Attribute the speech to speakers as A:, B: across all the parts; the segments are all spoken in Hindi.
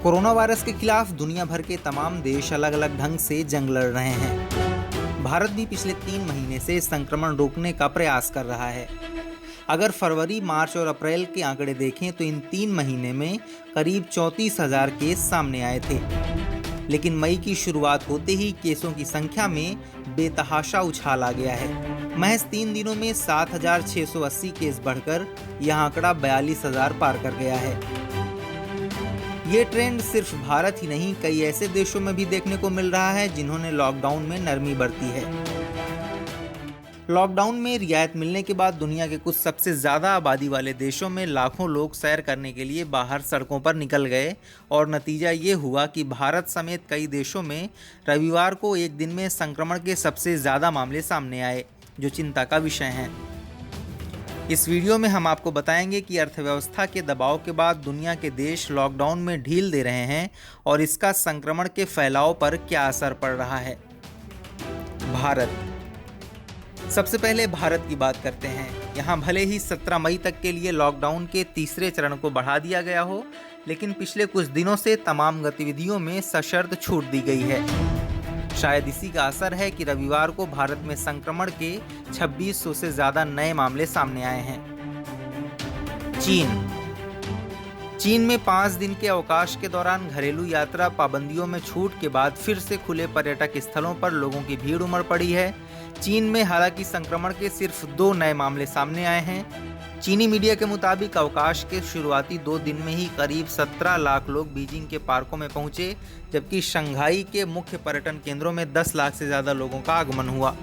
A: कोरोना वायरस के खिलाफ दुनिया भर के तमाम देश अलग अलग ढंग से जंग लड़ रहे हैं। भारत भी पिछले 3 महीने से संक्रमण रोकने का प्रयास कर रहा है। अगर फरवरी, मार्च और अप्रैल के आंकड़े देखें तो इन 3 महीने में करीब 34,000 केस सामने आए थे। लेकिन मई की शुरुआत होते ही केसों की संख्या में बेतहाशा उछाल आ गया है। महज 3 दिनों में 7,680 केस बढ़कर यह आंकड़ा 42,000 पार कर गया है। ये ट्रेंड सिर्फ भारत ही नहीं, कई ऐसे देशों में भी देखने को मिल रहा है जिन्होंने लॉकडाउन में नरमी बरती है। लॉकडाउन में रियायत मिलने के बाद दुनिया के कुछ सबसे ज़्यादा आबादी वाले देशों में लाखों लोग सैर करने के लिए बाहर सड़कों पर निकल गए और नतीजा ये हुआ कि भारत समेत कई देशों में रविवार को एक दिन में संक्रमण के सबसे ज़्यादा मामले सामने आए, जो चिंता का विषय है। इस वीडियो में हम आपको बताएंगे कि अर्थव्यवस्था के दबाव के बाद दुनिया के देश लॉकडाउन में ढील दे रहे हैं और इसका संक्रमण के फैलाव पर क्या असर पड़ रहा है। भारत। सबसे पहले भारत की बात करते हैं। यहाँ भले ही 17 मई तक के लिए लॉकडाउन के तीसरे चरण को बढ़ा दिया गया हो, लेकिन पिछले कुछ दिनों से तमाम गतिविधियों में सशर्त छूट दी गई है। शायद इसी का असर है कि रविवार को भारत में संक्रमण के 2600 से ज़्यादा नए मामले सामने आए हैं। चीन में 5 दिन के अवकाश के दौरान घरेलू यात्रा पाबंदियों में छूट के बाद फिर से खुले पर्यटक स्थलों पर लोगों की भीड़ उमड़ पड़ी है। चीन में हालांकि संक्रमण के सिर्फ 2 नए मामले सामने आए हैं। चीनी मीडिया के मुताबिक अवकाश के शुरुआती 2 दिन में ही करीब 17 लाख लोग बीजिंग के पार्कों में पहुंचे, जबकि शंघाई के मुख्य पर्यटन केंद्रों में 10 लाख से ज़्यादा लोगों का आगमन हुआ।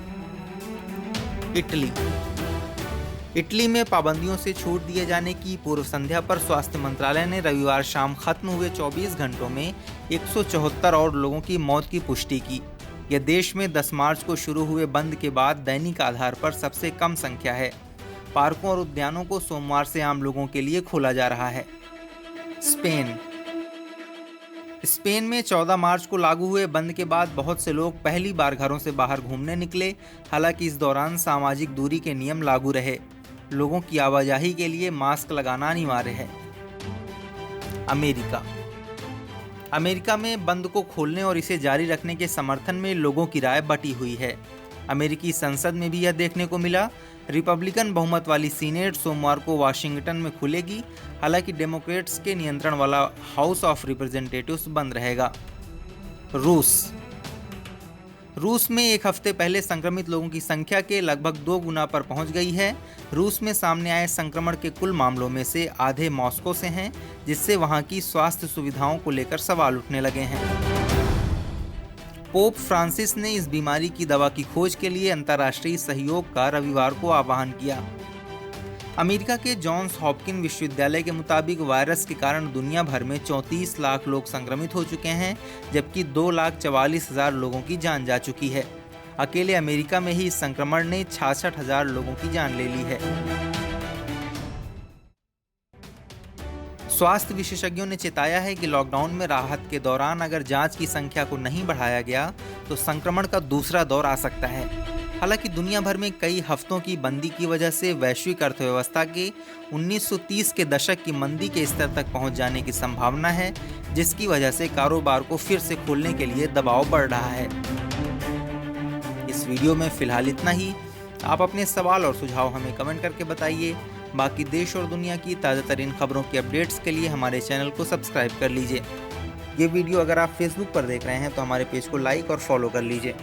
A: इटली में पाबंदियों से छूट दिए जाने की पूर्व संध्या पर स्वास्थ्य मंत्रालय ने रविवार शाम खत्म हुए 24 घंटों में 174 और लोगों की मौत की पुष्टि की। यह देश में 10 मार्च को शुरू हुए बंद के बाद दैनिक आधार पर सबसे कम संख्या है। पार्कों और उद्यानों को सोमवार से आम लोगों के लिए खोला जा रहा है। स्पेन में 14 मार्च को लागू हुए बंद के बाद बहुत से लोग पहली बार घरों से बाहर घूमने निकले। हालांकि इस दौरान सामाजिक दूरी के नियम लागू रहे। लोगों की आवाजाही के लिए मास्क लगाना अनिवार्य है। अमेरिका में बंद को खोलने और इसे जारी रखने के समर्थन में लोगों की राय बटी हुई है। अमेरिकी संसद में भी यह देखने को मिला। रिपब्लिकन बहुमत वाली सीनेट सोमवार को वाशिंगटन में खुलेगी। हालांकि डेमोक्रेट्स के नियंत्रण वाला हाउस ऑफ रिप्रेजेंटेटिव्स बंद रहेगा। रूस में एक हफ्ते पहले संक्रमित लोगों की संख्या के लगभग 2 गुना पर पहुंच गई है। रूस में सामने आए संक्रमण के कुल मामलों में से आधे मॉस्को से हैं, जिससे वहां की स्वास्थ्य सुविधाओं को लेकर सवाल उठने लगे हैं। पोप फ्रांसिस ने इस बीमारी की दवा की खोज के लिए अंतर्राष्ट्रीय सहयोग का रविवार को आह्वान किया। अमेरिका के जॉन्स हॉपकिंस विश्वविद्यालय के मुताबिक वायरस के कारण दुनिया भर में 34 लाख लोग संक्रमित हो चुके हैं, जबकि 2,44,000 लोगों की जान जा चुकी है। अकेले अमेरिका में ही इस संक्रमण ने 66,000 लोगों की जान ले ली है। स्वास्थ्य विशेषज्ञों ने चेताया है कि लॉकडाउन में राहत के दौरान अगर जांच की संख्या को नहीं बढ़ाया गया तो संक्रमण का दूसरा दौर आ सकता है। हालांकि दुनिया भर में कई हफ्तों की बंदी की वजह से वैश्विक अर्थव्यवस्था के 1930 के दशक की मंदी के स्तर तक पहुंच जाने की संभावना है, जिसकी वजह से कारोबार को फिर से खोलने के लिए दबाव बढ़ रहा है। इस वीडियो में फिलहाल इतना ही। आप अपने सवाल और सुझाव हमें कमेंट करके बताइए। बाकी देश और दुनिया की ताज़ा तरीन खबरों की अपडेट्स के लिए हमारे चैनल को सब्सक्राइब कर लीजिए। ये वीडियो अगर आप फेसबुक पर देख रहे हैं तो हमारे पेज को लाइक और फॉलो कर लीजिए।